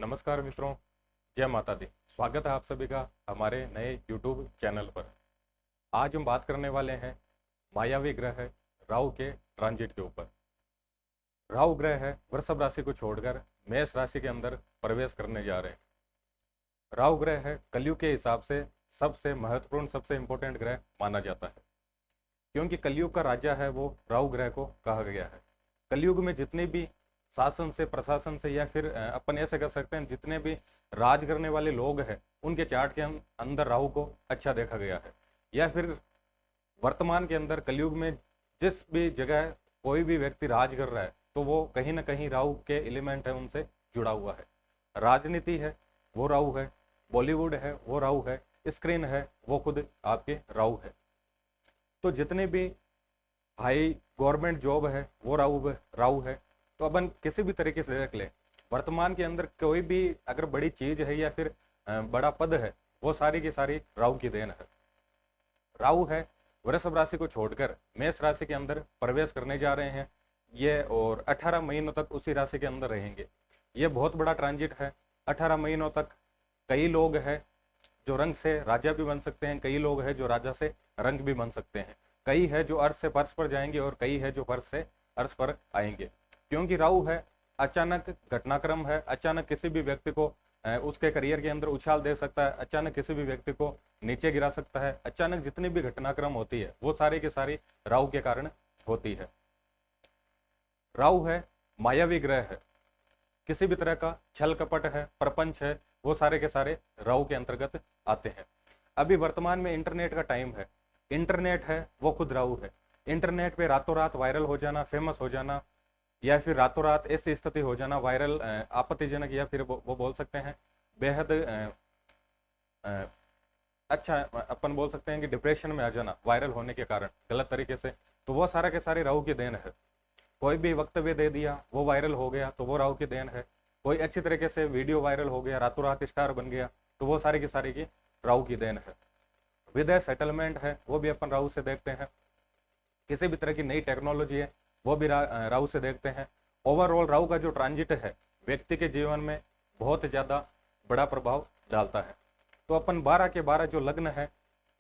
नमस्कार मित्रों, जय माता दी। स्वागत है आप सभी का हमारे नए YouTube चैनल पर। आज हम बात करने वाले हैं मायावी ग्रह राहु के ट्रांजिट के ऊपर। राहु ग्रह है वृषभ राशि को छोड़कर मेष राशि के अंदर प्रवेश करने जा रहे हैं। राहु ग्रह है कलयुग के हिसाब से सबसे महत्वपूर्ण, सबसे इंपॉर्टेंट ग्रह माना जाता है, क्योंकि कलयुग का राजा है वो राहु ग्रह को कहा गया है। कलयुग में जितने भी शासन से, प्रशासन से, या फिर अपन ऐसे कर सकते हैं जितने भी राज करने वाले लोग हैं उनके चार्ट के अंदर राहु को अच्छा देखा गया है। या फिर वर्तमान के अंदर कलयुग में जिस भी जगह कोई भी व्यक्ति राज कर रहा है तो वो कहीं ना कहीं राहु के एलिमेंट है उनसे जुड़ा हुआ है। राजनीति है वो राहु है, बॉलीवुड है वो राहु है, स्क्रीन है वो खुद आपके राहु है। तो जितने भी हाई गवर्नमेंट जॉब है वो राहु है। तो अपन किसी भी तरीके से देख ले, वर्तमान के अंदर कोई भी अगर बड़ी चीज है या फिर बड़ा पद है वो सारी की सारी राहु की देन है। राहु है वृषभ राशि को छोड़कर मेष राशि के अंदर प्रवेश करने जा रहे हैं ये, और 18 महीनों तक उसी राशि के अंदर रहेंगे। ये बहुत बड़ा ट्रांजिट है। 18 महीनों तक कई लोग हैं जो रंग से राजा भी बन सकते हैं, कई लोग हैं जो राजा से रंग भी बन सकते हैं, कई है जो अर्श से फर्श पर जाएंगे और कई है जो फर्श से अर्श पर आएंगे। क्योंकि राहु है अचानक घटनाक्रम है, अचानक किसी भी व्यक्ति को उसके करियर के अंदर उछाल दे सकता है, अचानक किसी भी व्यक्ति को नीचे गिरा सकता है। अचानक जितनी भी घटनाक्रम होती है वो सारी की सारी राहु के कारण होती है। राहु है मायावी ग्रह है, किसी भी तरह का छल कपट है, प्रपंच है, वो सारे के सारे राहु के अंतर्गत आते हैं। अभी वर्तमान में इंटरनेट का टाइम है, इंटरनेट है वो खुद राहु है। इंटरनेट पे रातों रात वायरल हो जाना, फेमस हो जाना, या फिर रातों रात ऐसी स्थिति हो जाना वायरल, आपत्तिजनक, या फिर वो बोल सकते हैं बेहद अच्छा, अपन बोल सकते हैं कि डिप्रेशन में आ जाना वायरल होने के कारण गलत तरीके से, तो वो सारा के सारे राहु की देन है। कोई भी वक्तव्य दे दिया वो वायरल हो गया तो वो राहु की देन है। कोई अच्छी तरीके से वीडियो वायरल हो गया, रातों रात स्टार बन गया, तो वो सारी की राहु की देन है। विदेश सेटलमेंट है वो भी अपन राहु से देखते हैं। किसी भी तरह की नई टेक्नोलॉजी है वो भी राहु से देखते हैं। ओवरऑल राहु का जो ट्रांजिट है व्यक्ति के जीवन में बहुत ज्यादा बड़ा प्रभाव डालता है। तो अपन 12 के 12 जो लग्न है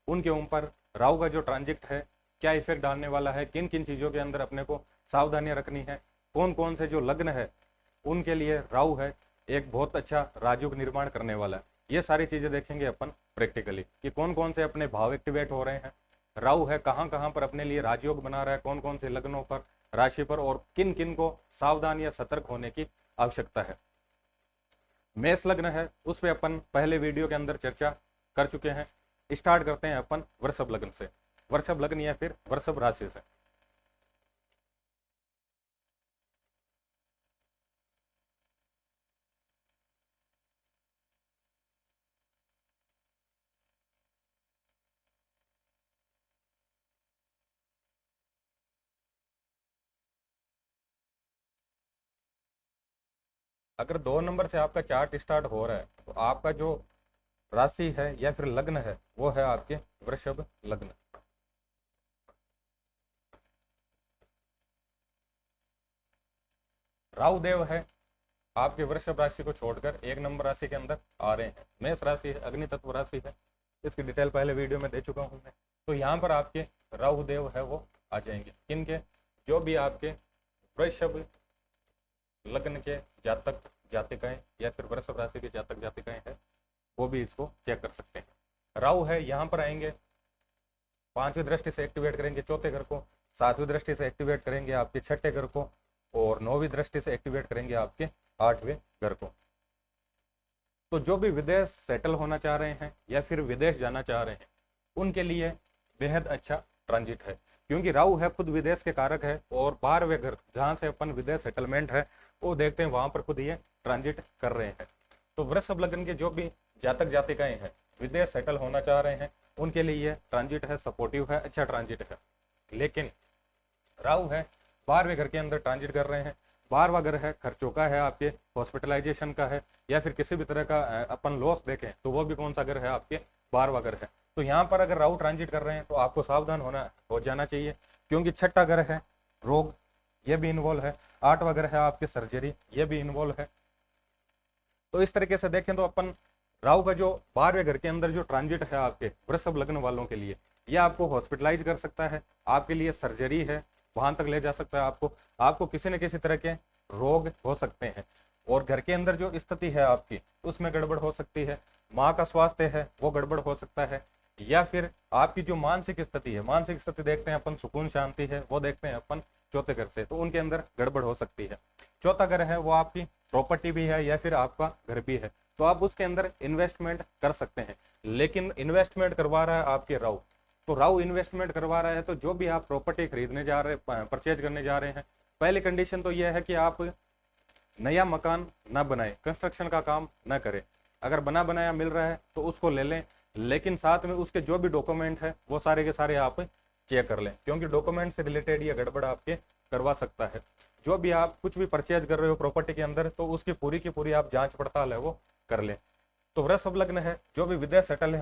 उनके ऊपर राहु का जो ट्रांजिट है क्या इफेक्ट डालने वाला है, किन किन चीजों के अंदर अपने को सावधानियां रखनी है, कौन कौन से जो लग्न है उनके लिए राहु है एक बहुत अच्छा राजयोग निर्माण करने वाला है, ये सारी चीजें देखेंगे अपन प्रैक्टिकली कि कौन कौन से अपने भाव एक्टिवेट हो रहे हैं। राहु है कहाँ कहाँ पर अपने लिए राजयोग बना रहा है, कौन कौन से लग्नों पर, राशि पर, और किन किन को सावधान या सतर्क होने की आवश्यकता है। मेष लग्न है उस पर अपन पहले वीडियो के अंदर चर्चा कर चुके हैं। स्टार्ट करते हैं अपन वृषभ लग्न से, वृषभ लग्न या फिर वृषभ राशि से। अगर 2 नंबर से आपका चार्ट स्टार्ट हो रहा है तो आपका जो राशि है या फिर लग्न है वो है आपके वृषभ लग्न। राहु देव है आपके वृषभ राशि को छोड़कर 1 नंबर राशि के अंदर आ रहे हैं। मेष राशि है, अग्नि तत्व राशि है, इसकी डिटेल पहले वीडियो में दे चुका हूं मैं। तो यहाँ पर आपके राहु देव है वो आ जाएंगे। किनके? जो भी आपके वृषभ लग्न के जातक जातिकाएं या फिर वृषभ राशि के जातक जातिकाएं हैं वो भी इसको चेक कर सकते हैं। राहु है यहाँ पर आएंगे, 5वीं दृष्टि से एक्टिवेट करेंगे चौथे घर को, 7वीं दृष्टि से एक्टिवेट करेंगे आपके छठे घर को, और 9वीं दृष्टि से एक्टिवेट करेंगे आपके 8वें घर को। तो जो भी विदेश सेटल होना चाह रहे हैं या फिर विदेश जाना चाह रहे हैं उनके लिए बेहद अच्छा ट्रांजिट है, क्योंकि राहु है खुद विदेश के कारक है, और 12वें घर जहां से अपन विदेश सेटलमेंट है वो देखते हैं वहां पर खुद ये ट्रांजिट कर रहे हैं। तो वृषभ लग्न के जो भी जातक जातिकाएं हैं विदेश सेटल होना चाह रहे हैं उनके लिए ये ट्रांजिट है, सपोर्टिव है, अच्छा ट्रांजिट है। लेकिन राहु है 12वें घर के अंदर ट्रांजिट कर रहे हैं। 12वां घर है खर्चों का है, आपके हॉस्पिटलाइजेशन का है, या फिर किसी भी तरह का अपन लॉस देखें तो वो भी कौन सा घर है? आपके 12वां घर है। तो यहाँ पर अगर राहु ट्रांजिट कर रहे हैं तो आपको सावधान हो जाना चाहिए, क्योंकि 6ठा घर है रोग, ये भी इन्वॉल्व है। 8वां घर है आपके सर्जरी, ये भी इन्वॉल्व है। तो इस तरीके से देखें तो अपन राहु का जो 12वें घर के अंदर जो ट्रांजिट है आपके वृषभ लग्न वालों के लिए, ये आपको हॉस्पिटलाइज कर सकता है, आपके लिए सर्जरी है, वहां तक ले जा सकता है आपको, आपको किसी न किसी तरह के रोग हो सकते हैं। और घर के अंदर जो स्थिति है आपकी उसमें गड़बड़ हो सकती है, माँ का स्वास्थ्य है वो गड़बड़ हो सकता है, या फिर आपकी जो मानसिक स्थिति है, मानसिक स्थिति देखते हैं अपन सुकून शांति है वो देखते हैं अपन चौथे घर से, तो उनके अंदर गड़बड़ हो सकती है। चौथा घर है वो आपकी प्रॉपर्टी भी है या फिर आपका घर भी है, तो आप उसके अंदर इन्वेस्टमेंट कर सकते हैं। लेकिन इन्वेस्टमेंट करवा रहा है आपके राहु, तो राहु इन्वेस्टमेंट करवा रहा है, तो जो भी आप प्रॉपर्टी खरीदने जा रहे हैं, परचेज करने जा रहे हैं, पहली कंडीशन तो यह है कि आप नया मकान ना बनाए, कंस्ट्रक्शन का काम ना करें। अगर बना बनाया मिल रहा है तो उसको ले लें, लेकिन साथ में उसके जो भी डॉक्यूमेंट है वो सारे के सारे आप चेक कर लें, क्योंकि डॉक्यूमेंट से रिलेटेड ये गड़बड़ आपके करवा सकता है। जो भी आप कुछ भी परचेज कर रहे हो प्रॉपर्टी के अंदर, तो उसकी पूरी की पूरी आप जांच पड़ताल है वो कर लें। तो वृषभ लग्न है, जो भी विदेश सेटल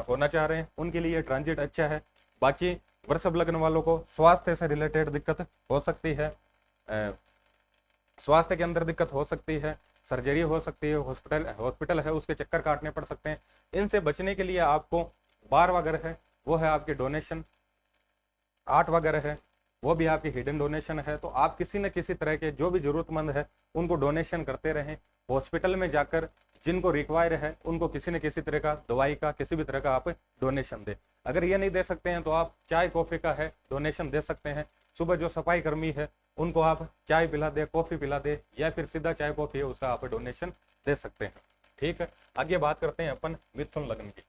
होना चाह रहे हैं उनके लिए ट्रांजिट अच्छा है। बाकी वृषभ लग्न वालों को स्वास्थ्य से रिलेटेड दिक्कत हो सकती है, स्वास्थ्य के अंदर दिक्कत हो सकती है, सर्जरी हो सकती है, हॉस्पिटल है उसके चक्कर काटने पड़ सकते हैं। इनसे बचने के लिए आपको 12वां घर है वो है आपके डोनेशन, 8वां घर है वो भी आपकी हिडन डोनेशन है। तो आप किसी न किसी तरह के जो भी जरूरतमंद है उनको डोनेशन करते रहें। हॉस्पिटल में जाकर जिनको रिक्वायर है उनको किसी न किसी तरह का दवाई का किसी भी तरह का आप डोनेशन दे। अगर ये नहीं दे सकते हैं तो आप चाय कॉफी का है डोनेशन दे सकते हैं। सुबह जो सफाई कर्मी है उनको आप चाय पिला दे, कॉफी पिला दे, या फिर सीधा चाय कॉफी है उसका आप डोनेशन दे सकते हैं। ठीक है, आगे बात करते हैं अपन मिथुन लग्न की।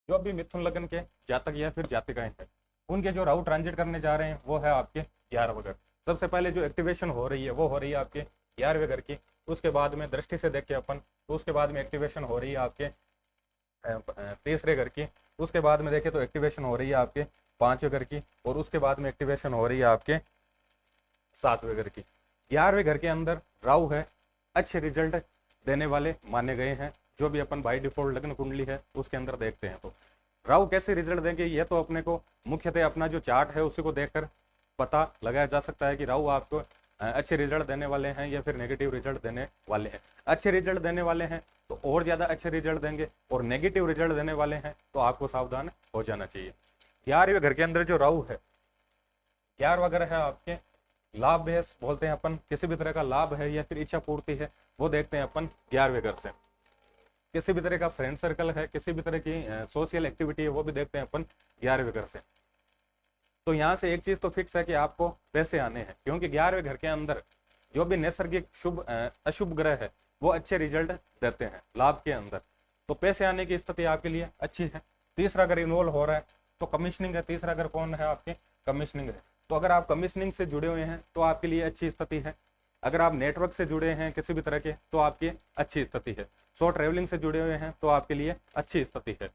जो भी मिथुन लग्न के जातक या फिर जातिकाएं हैं उनके जो राहु ट्रांजिट करने जा रहे हैं वो है आपके 11वें घर। सबसे पहले जो एक्टिवेशन हो रही है वो हो रही है आपके 11वें घर की, उसके बाद में दृष्टि से देख के अपन, तो उसके बाद में एक्टिवेशन हो रही है आपके तीसरे घर की, उसके बाद में देखें तो एक्टिवेशन हो रही है आपके 5वें घर की, और उसके बाद में एक्टिवेशन हो रही है आपके 7वें घर की। 11वें घर के अंदर राहु है, अच्छे रिजल्ट देने वाले माने गए हैं। जो भी अपन बाई डिफॉल्ट लग्न कुंडली है उसके अंदर देखते हैं तो राहु कैसे रिजल्ट देंगे ये तो अपने को मुख्यतः अपना जो चार्ट है उसी को देखकर पता लगाया जा सकता है कि राहु आपको अच्छे रिजल्ट देने वाले हैं या फिर नेगेटिव रिजल्ट देने वाले हैं। अच्छे रिजल्ट देने वाले हैं तो और ज्यादा अच्छे रिजल्ट देंगे, और नेगेटिव रिजल्ट देने वाले हैं तो आपको सावधान हो जाना चाहिए। 11वें घर के अंदर जो राहु है, 11वां घर है आपके लाभ है, बोलते हैं अपन किसी भी तरह का लाभ है या फिर इच्छा पूर्ति है वो देखते हैं अपन 11वें घर से। किसी भी तरह का फ्रेंड सर्कल है, किसी भी तरह की सोशल एक्टिविटी है वो भी देखते हैं अपन 11वें घर से। तो यहाँ से एक चीज तो फिक्स है कि आपको पैसे आने हैं, क्योंकि 11वें घर के अंदर जो भी नैसर्गिक शुभ अशुभ ग्रह है वो अच्छे रिजल्ट देते हैं लाभ के अंदर, तो पैसे आने की स्थिति आपके लिए अच्छी है। तीसरा अगर इन्वॉल्व हो रहा है तो कमीशनिंग है, तीसरा अगर कौन है आपके कमीशनिंग है, तो अगर आप कमीशनिंग से जुड़े हुए हैं तो आपके लिए अच्छी स्थिति है। अगर आप नेटवर्क से जुड़े हैं किसी भी तरह के तो आपकी अच्छी स्थिति है। शॉर्ट ट्रेवलिंग से जुड़े हुए हैं तो आपके लिए अच्छी स्थिति है।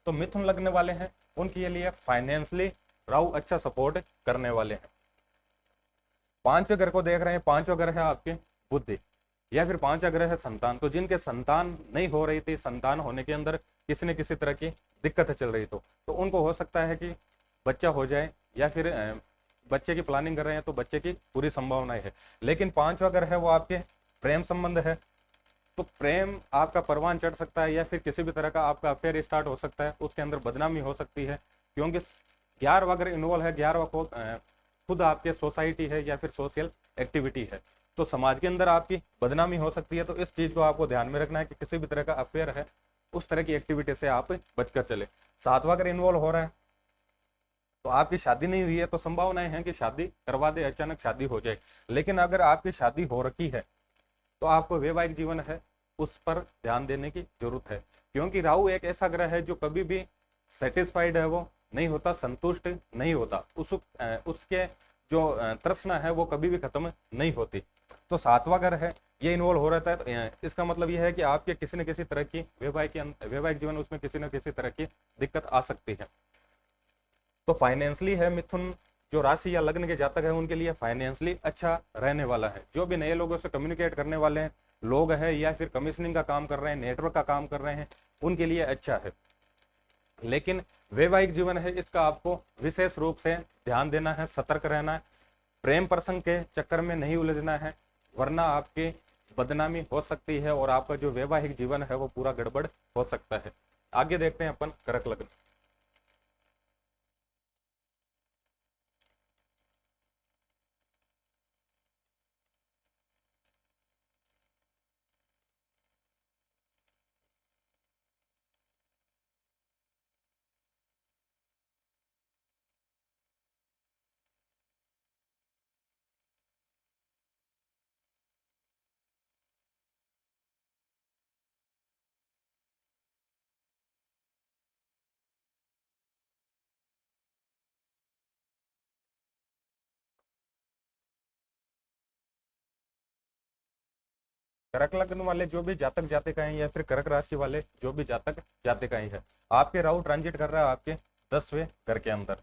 तो मिथुन लगने वाले हैं उनके लिए फाइनेंशियली राहु अच्छा सपोर्ट करने वाले हैं। 5वें घर को देख रहे हैं, 5वां घर है आपके बुद्धि, या फिर 5वां घर है संतान। तो जिनके संतान नहीं हो रही थी, संतान होने के अंदर किसी न किसी तरह की दिक्कत चल रही तो उनको हो सकता है कि बच्चा हो जाए, या फिर बच्चे की प्लानिंग कर रहे हैं तो बच्चे की पूरी संभावनाएं है। लेकिन 5वां घर है वो आपके प्रेम संबंध है, तो प्रेम आपका परवान चढ़ सकता है या फिर किसी भी तरह का आपका अफेयर स्टार्ट हो सकता है, उसके अंदर बदनामी हो सकती है, क्योंकि 11वां घर इन्वॉल्व है। 11वां को खुद आपके सोसाइटी है या फिर सोशल एक्टिविटी है, तो समाज के अंदर आपकी बदनामी हो सकती है। तो इस चीज को आपको ध्यान में रखना है कि किसी भी तरह का अफेयर है उस तरह की एक्टिविटी से आप बचकर चले। 7वां घर इन्वॉल्व हो रहा है तो आपकी शादी नहीं हुई है तो संभावनाएं हैं कि शादी करवा दे, अचानक शादी हो जाए। लेकिन अगर आपकी शादी हो रखी है तो आपको वैवाहिक जीवन है उस पर ध्यान देने की जरूरत है, क्योंकि राहु एक ऐसा ग्रह है जो कभी भी सेटिस्फाइड है, वो नहीं होता, संतुष्ट नहीं होता, उसके जो तृष्णा है वो कभी भी खत्म नहीं होती। तो सातवां घर है, ये इन्वॉल्व हो रहता है, तो इसका मतलब यह है कि आपके किसी न किसी तरह की वैवाहिक जीवन, उसमें किसी न किसी तरह की दिक्कत आ सकती है। तो फाइनेंशियली है मिथुन जो राशि या लग्न के जातक है, उनके लिए फाइनेंशियली अच्छा रहने वाला है। जो भी नए लोगों से कम्युनिकेट करने वाले हैं लोग हैं, या फिर कमीशनिंग का काम कर रहे हैं, नेटवर्क का काम कर रहे हैं, उनके लिए अच्छा है। लेकिन वैवाहिक जीवन है, इसका आपको विशेष रूप से ध्यान देना है, सतर्क रहना है, प्रेम प्रसंग के चक्कर में नहीं उलझना है, वरना आपकी बदनामी हो सकती है और आपका जो वैवाहिक जीवन है वो पूरा गड़बड़ हो सकता है। आगे देखते हैं अपन कर्क लग्न। कर्क लग्न वाले जो भी जातक जातिकाएं या फिर कर्क राशि वाले जो भी जातक जातिकाएं है, आपके राहु ट्रांजिट कर रहा है आपके 10वें घर के अंदर,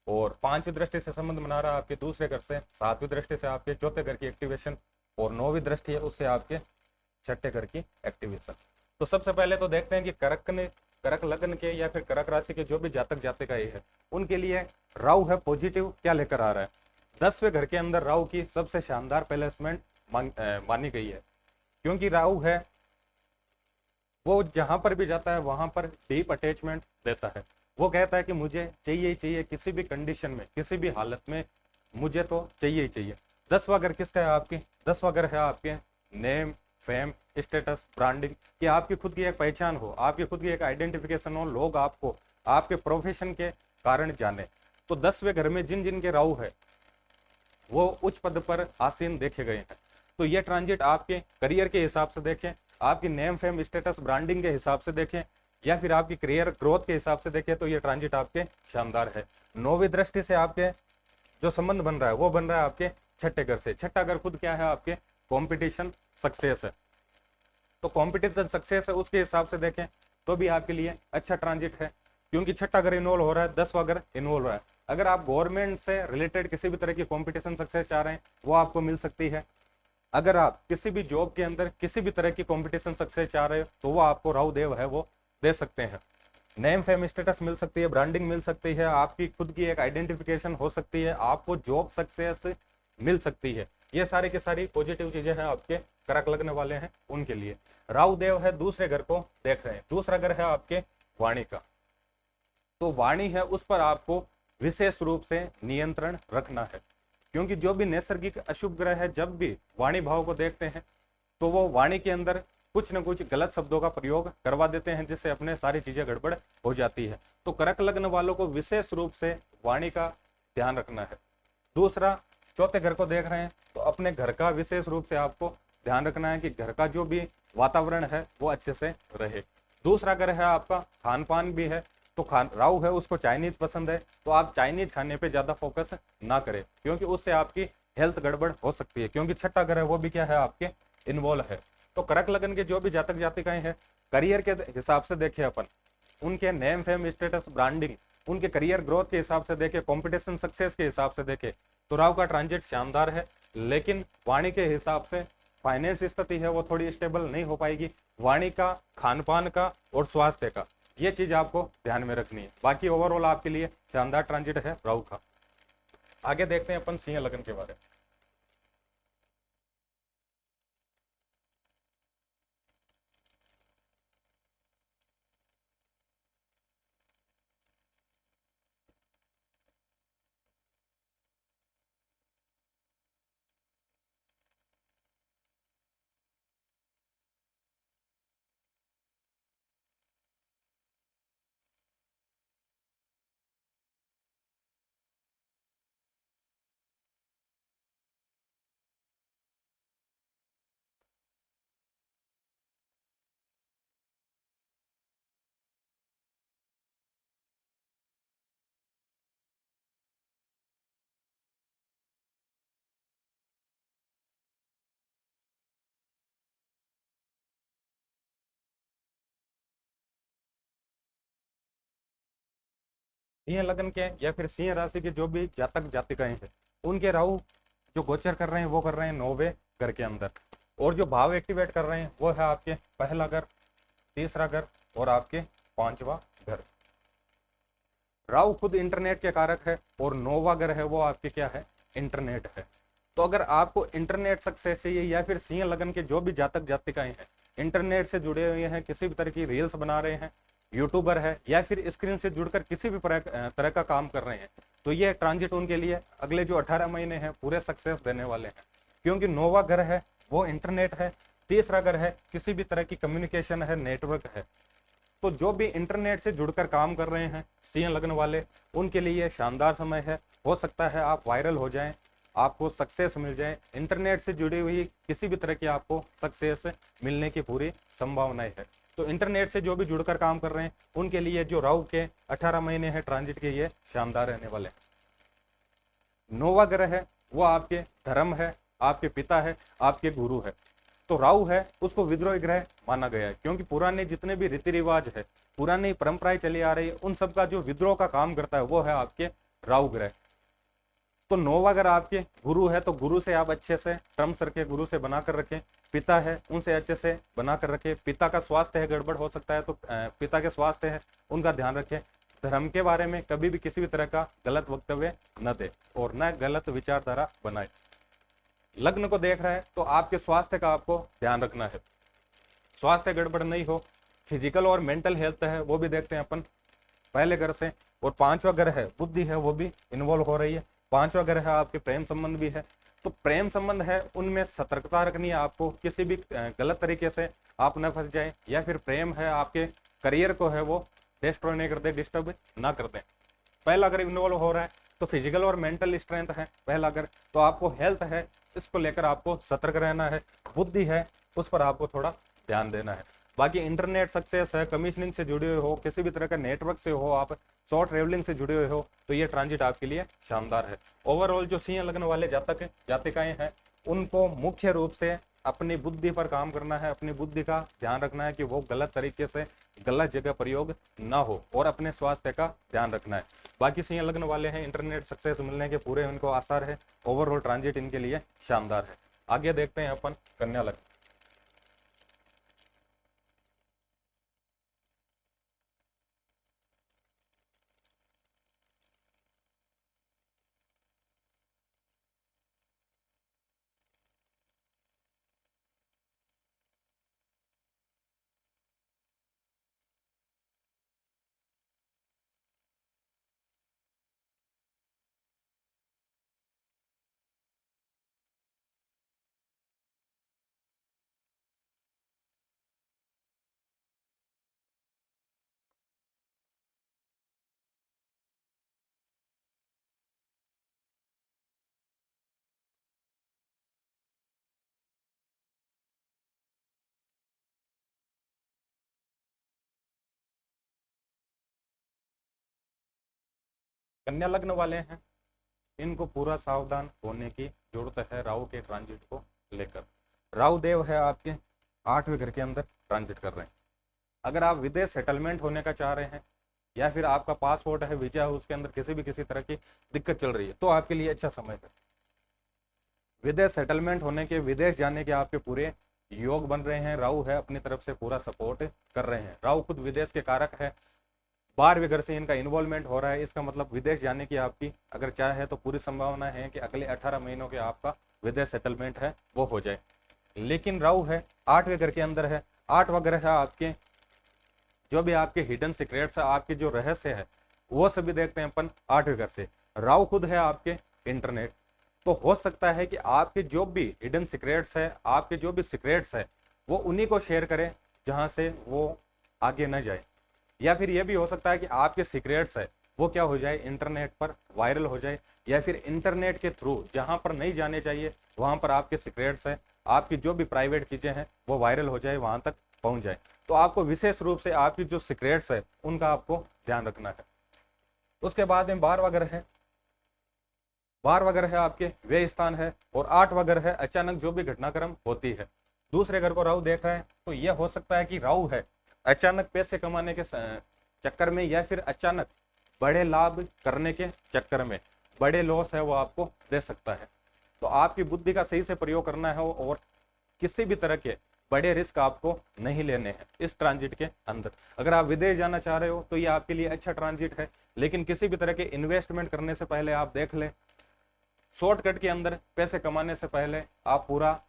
और 5वीं दृष्टि से संबंध बना रहा है आपके दूसरे घर से, 7वीं दृष्टि से आपके चौथे घर की एक्टिवेशन, और 9वीं दृष्टि है उससे आपके छठे घर की एक्टिवेशन। तो सबसे पहले तो देखते हैं कि कर्क लग्न के या फिर कर्क राशि के जो भी जातक जातिकाएं है, उनके लिए राहु है पॉजिटिव क्या लेकर आ रहा है। 10वें घर के अंदर राहु की सबसे शानदार प्लेसमेंट मानी गई है, क्योंकि राहु है वो जहां पर भी जाता है वहां पर डीप अटैचमेंट देता है। वो कहता है कि मुझे चाहिए ही चाहिए, किसी भी कंडीशन में, किसी भी हालत में मुझे तो चाहिए ही चाहिए। 10वां घर किसका है आपके? 10वां घर है आपके नेम, फेम, स्टेटस, ब्रांडिंग, कि आपकी खुद की एक पहचान हो, आपकी खुद की एक आइडेंटिफिकेशन हो, लोग आपको आपके प्रोफेशन के कारण जाने। तो 10वें घर में जिन जिन के राहु है वो उच्च पद पर आसीन देखे गए हैं। तो ये ट्रांजिट आपके करियर के हिसाब से देखें, आपकी नेम फेम स्टेटस ब्रांडिंग के हिसाब से देखें, या फिर आपकी करियर ग्रोथ के हिसाब से देखें, तो ये ट्रांजिट आपके शानदार है। 9वीं दृष्टि से आपके जो संबंध बन रहा है वो बन रहा है आपके छठे घर से। छठा घर खुद क्या है आपके? कॉम्पिटिशन सक्सेस है। तो कॉम्पिटिशन सक्सेस है उसके हिसाब से देखें तो भी आपके लिए अच्छा ट्रांजिट है, क्योंकि छठा अगर इन्वॉल्व हो रहा है, 10वां अगर इन्वॉल्व हो रहा है। अगर आप गवर्नमेंट से रिलेटेड किसी भी तरह की कॉम्पिटिशन सक्सेस चाह रहे हैं वो आपको मिल सकती है। अगर आप किसी भी जॉब के अंदर किसी भी तरह की कॉम्पिटिशन सक्सेस चाह रहे हो तो वो आपको राहु देव है वो दे सकते हैं। नेम फेम स्टेटस मिल सकती है, ब्रांडिंग मिल सकती है, आपकी खुद की एक आइडेंटिफिकेशन हो सकती है, आपको जॉब सक्सेस मिल सकती है। ये सारी की सारी पॉजिटिव चीजें हैं आपके करक लगने वाले हैं उनके लिए। राहु देव है दूसरे घर को देख रहे हैं, दूसरा घर है आपके वाणी का। तो वाणी है उस पर आपको विशेष रूप से नियंत्रण रखना है, क्योंकि जो भी नैसर्गिक अशुभ ग्रह है जब भी वाणी भाव को देखते हैं तो वो वाणी के अंदर कुछ न कुछ गलत शब्दों का प्रयोग करवा देते हैं, जिससे अपने सारी चीजें गड़बड़ हो जाती है। तो करक लग्न वालों को विशेष रूप से वाणी का ध्यान रखना है। दूसरा, चौथे घर को देख रहे हैं तो अपने घर का विशेष रूप से आपको ध्यान रखना है कि घर का जो भी वातावरण है वो अच्छे से रहे। दूसरा घर है आपका खान पान भी है, तो खान राहु है उसको चाइनीज पसंद है, तो आप चाइनीज खाने पे ज्यादा फोकस ना करें, क्योंकि उससे आपकी हेल्थ गड़बड़ हो सकती है, क्योंकि छठा घर है वो भी क्या है आपके इन्वॉल्व है। तो करक लगन के जो भी जातक जातिकाएं हैं, करियर के हिसाब से देखें अपन, उनके नेम फेम स्टेटस ब्रांडिंग, उनके करियर ग्रोथ के हिसाब से देखें, कंपटीशन सक्सेस के हिसाब से देखें, तो राव का ट्रांजिट शानदार है। लेकिन वाणी के हिसाब से फाइनेंस स्थिति है वो थोड़ी स्टेबल नहीं हो पाएगी। वाणी का, खान पान का और स्वास्थ्य का, ये चीज आपको ध्यान में रखनी है। बाकी ओवरऑल आपके लिए शानदार ट्रांजिट है राहु का। आगे देखते हैं अपन सिंह लगन के बारे में। सिंह लगन के या फिर सिंह राशि के जो भी जातक जातिकाएं हैं, उनके राहु जो गोचर कर रहे हैं वो कर रहे हैं 9वें घर के अंदर, और जो भाव एक्टिवेट कर रहे हैं वो है आपके पहला घर, तीसरा घर और आपके 5वां घर। राहु खुद इंटरनेट के कारक है और 9वां घर है वो आपके क्या है, इंटरनेट है। तो अगर आपको इंटरनेट सक्सेस चाहिए या फिर सिंह लगन के जो भी जातक जातिकाएं हैं, इंटरनेट से जुड़े हुए हैं, किसी भी तरह की रील्स बना रहे हैं, यूट्यूबर है या फिर स्क्रीन से जुड़कर किसी भी तरह का काम कर रहे हैं, तो ये ट्रांजिट उनके लिए अगले जो 18 महीने हैं पूरे सक्सेस देने वाले हैं। क्योंकि 9वां घर है वो इंटरनेट है, तीसरा घर है किसी भी तरह की कम्युनिकेशन है, नेटवर्क है। तो जो भी इंटरनेट से जुड़कर काम कर रहे हैं सिंह लग्न वाले, उनके लिए शानदार समय है। हो सकता है आप वायरल हो जाएं, आपको सक्सेस मिल जाए, इंटरनेट से जुड़ी हुई किसी भी तरह की आपको सक्सेस मिलने की पूरी संभावनाएं है। तो इंटरनेट से जो भी जुड़कर काम कर रहे हैं उनके लिए जो राहु के 18 महीने हैं ट्रांजिट के, ये शानदार रहने वाले हैं। 9वां ग्रह है वो आपके धर्म है, आपके पिता है, आपके गुरु है। तो राहु है उसको विद्रोही ग्रह माना गया है, क्योंकि पुराने जितने भी रीति रिवाज है, पुरानी परंपराएं चली आ रही है, उन सब का जो विद्रोह का काम करता है वो है आपके राहु ग्रह। तो 9वां अगर आपके गुरु है तो गुरु से आप अच्छे से टर्म्स रखें, गुरु से बनाकर रखें। पिता है उनसे अच्छे से बनाकर रखें। पिता का स्वास्थ्य है गड़बड़ हो सकता है तो पिता के स्वास्थ्य है उनका ध्यान रखें। धर्म के बारे में कभी भी किसी भी तरह का गलत वक्तव्य न दे और न गलत विचारधारा बनाए। लग्न को देख रहा है तो आपके स्वास्थ्य का आपको ध्यान रखना है, स्वास्थ्य गड़बड़ नहीं हो। फिजिकल और मेंटल हेल्थ है वो भी देखते हैं अपन पहले घर से। और 5वां घर है बुद्धि है वो भी इन्वॉल्व हो रही है। 5वां घर है आपके प्रेम संबंध भी है। तो प्रेम संबंध है उनमें सतर्कता रखनी है आपको, किसी भी गलत तरीके से आप न फंस जाए, या फिर प्रेम है आपके करियर को है वो डिस्ट्रॉय नहीं कर दे, डिस्टर्ब ना कर दे। पहला अगर इन्वॉल्व हो रहा है तो फिजिकल और मेंटल स्ट्रेंथ है पहला अगर, तो आपको हेल्थ है इसको लेकर आपको सतर्क रहना है। बुद्धि है उस पर आपको थोड़ा ध्यान देना है। बाकी इंटरनेट सक्सेस है, कमीशनिंग से जुड़े हुए हो, किसी भी तरह का नेटवर्क से हो, आप शॉर्ट ट्रेवलिंग से जुड़े हुए हो, तो ये ट्रांजिट आपके लिए शानदार है। ओवरऑल जो सिंह लगने वाले जातक जातिकाएं हैं उनको मुख्य रूप से अपनी बुद्धि पर काम करना है, अपनी बुद्धि का ध्यान रखना है कि वो गलत तरीके से गलत जगह प्रयोग ना हो, और अपने स्वास्थ्य का ध्यान रखना है। बाकी सिंह लगने वाले हैं इंटरनेट सक्सेस मिलने के पूरे उनको आसार है। ओवरऑल ट्रांजिट इनके लिए शानदार है। आगे देखते हैं अपन कन्या लग्न। कन्या लग्न वाले हैं इनको पूरा सावधान होने की जरूरत है राहु के ट्रांजिट को लेकर। राहु देव है आपके 8वें घर के अंदर ट्रांजिट कर रहे हैं। अगर आप विदेश सेटलमेंट होने का चाह रहे हैं या फिर आपका पासपोर्ट है, वीजा है, उसके अंदर किसी तरह की दिक्कत चल रही है, तो आपके लिए अच्छा समय है। विदेश सेटलमेंट होने के, विदेश जाने के आपके पूरे योग बन रहे हैं। राहु है अपनी तरफ से पूरा सपोर्ट कर रहे हैं। राहु खुद विदेश के कारक है, 12वें घर से इनका इन्वॉल्वमेंट हो रहा है। इसका मतलब विदेश जाने की आपकी अगर चाह है तो पूरी संभावना है कि अगले 18 महीनों के आपका विदेश सेटलमेंट है वो हो जाए। लेकिन राहु है 8वें घर के अंदर है। 8वां ग्रह है आपके जो भी आपके हिडन सीक्रेट्स है, आपके जो रहस्य है वो सभी देखते हैं अपन 8वें घर से। राहु खुद है आपके इंटरनेट। तो हो सकता है कि आपके जो भी हिडन सीक्रेट्स है, आपके जो भी सीक्रेट्स है, वो उन्हीं को शेयर करें जहां से वो आगे न जाए। या फिर यह भी हो सकता है कि आपके सीक्रेट्स है वो क्या हो जाए, इंटरनेट पर वायरल हो जाए, या फिर इंटरनेट के थ्रू जहां पर नहीं जाने चाहिए वहां पर आपके सीक्रेट्स है, आपकी जो भी प्राइवेट चीजें हैं वो वायरल हो जाए, वहां तक पहुंच जाए। तो आपको विशेष रूप से आपकी जो सीक्रेट्स है उनका आपको ध्यान रखना है। उसके बाद में 12वां ग्रह है। 12वां ग्रह है आपके व्यय स्थान है, और 8वां ग्रह है अचानक जो भी घटनाक्रम होती है। दूसरे घर को राहु देख रहा है तो यह हो सकता है कि राहु है अचानक पैसे कमाने के चक्कर में, या फिर अचानक बड़े लाभ करने के चक्कर में बड़े लॉस है वो आपको दे सकता है। तो आपकी बुद्धि का सही से प्रयोग करना है और किसी भी तरह के बड़े रिस्क आपको नहीं लेने हैं इस ट्रांजिट के अंदर। अगर आप विदेश जाना चाह रहे हो तो ये आपके लिए अच्छा ट्रांजिट है, लेकिन किसी भी तरह के इन्वेस्टमेंट करने से पहले आप देख लें, शॉर्टकट के अंदर पैसे कमाने से पहले आप पूरा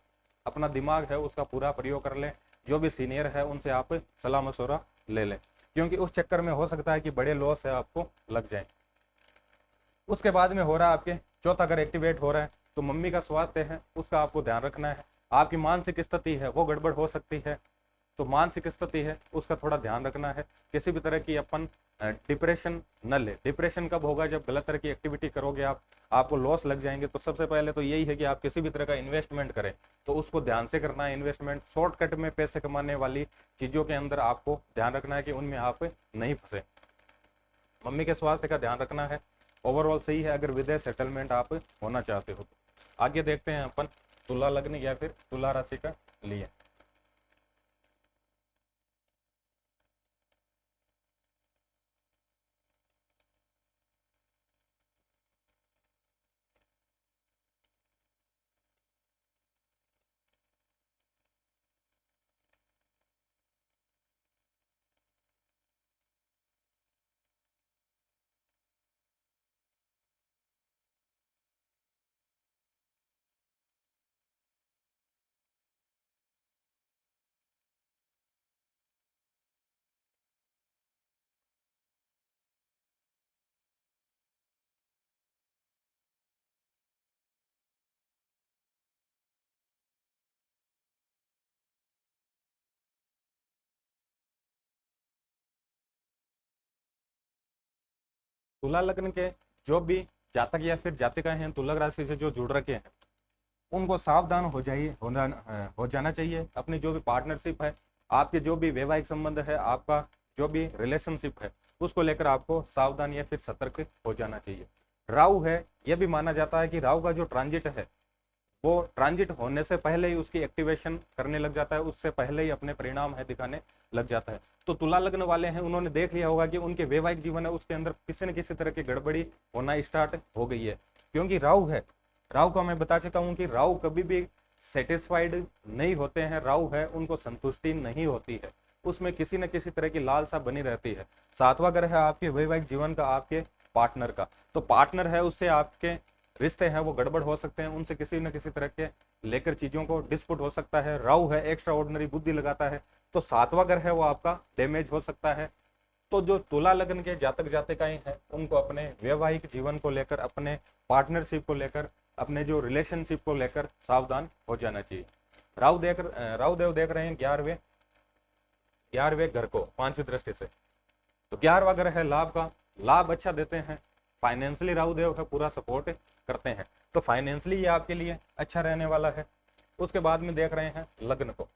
अपना दिमाग है उसका पूरा प्रयोग कर लें। जो भी सीनियर है उनसे आप सलाह मशवरा ले लें, क्योंकि उस चक्कर में हो सकता है कि बड़े लॉस है आपको लग जाए। उसके बाद में हो रहा है आपके चौथा अगर एक्टिवेट हो रहा है तो मम्मी का स्वास्थ्य है उसका आपको ध्यान रखना है। आपकी मानसिक स्थिति है वो गड़बड़ हो सकती है, तो मानसिक स्थिति है उसका थोड़ा ध्यान रखना है। किसी भी तरह की अपन डिप्रेशन न ले। डिप्रेशन कब होगा? जब गलत तरह की एक्टिविटी करोगे आप, आपको लॉस लग जाएंगे। तो सबसे पहले तो यही है कि आप किसी भी तरह का इन्वेस्टमेंट करें तो उसको ध्यान से करना है। इन्वेस्टमेंट शॉर्टकट में पैसे कमाने वाली चीजों के अंदर आपको ध्यान रखना है कि उनमें आप नहीं फंसे। मम्मी के स्वास्थ्य का ध्यान रखना है। ओवरऑल सही है अगर विदेश सेटलमेंट आप होना चाहते हो तो। आगे देखते हैं अपन तुला लग्न या फिर तुला राशि का लिए। तुला लग्न के जो भी जातक या फिर जातिका हैं तुला राशि से जो जुड़ रखे हैं उनको सावधान हो जाइए, हो जाना चाहिए। अपनी जो भी पार्टनरशिप है, आपके जो भी वैवाहिक संबंध है, आपका जो भी रिलेशनशिप है, उसको लेकर आपको सावधान या फिर सतर्क हो जाना चाहिए। राहु है, यह भी माना जाता है कि राहु का जो ट्रांजिट है वो ट्रांजिट होने से पहले ही उसकी एक्टिवेशन करने लग जाता है, उससे पहले ही अपने परिणाम है दिखाने लग जाता है। तो तुला लग्न वाले हैं उन्होंने देख लिया होगा कि उनके वैवाहिक जीवन है उसके अंदर किसी न किसी तरह की गड़बड़ी होना स्टार्ट हो गई है, क्योंकि राहु है। राहु का मैं बता चुका हूं कि राहु कभी भी सेटिस्फाइड नहीं होते हैं। राहु है उनको संतुष्टि नहीं होती है, उसमें किसी न किसी तरह की लालसा बनी रहती है। सातवां ग्रह है आपके वैवाहिक जीवन का, आपके पार्टनर का। तो पार्टनर है उससे आपके रिश्ते हैं वो गड़बड़ हो सकते हैं, उनसे किसी न किसी तरह के लेकर चीजों को डिस्प्यूट हो सकता है। राहु है एक्स्ट्रा ऑर्डिनरी बुद्धि लगाता है, तो सातवां घर है वो आपका डैमेज हो सकता है। तो जो तुला लग्न के जातक जातिकाएं हैं उनको अपने वैवाहिक जीवन को लेकर, अपने पार्टनरशिप को लेकर, अपने जो रिलेशनशिप को लेकर सावधान हो जाना चाहिए। राहु देव देख रहे हैं 11वें घर को 5वीं दृष्टि से। तो 11वां घर है लाभ का, लाभ अच्छा देते हैं। फाइनेंशियली राहु देव है पूरा सपोर्ट करते हैं, तो फाइनेंशियली ये आपके लिए अच्छा रहने वाला है। उसके बाद में देख रहे हैं लग्न को,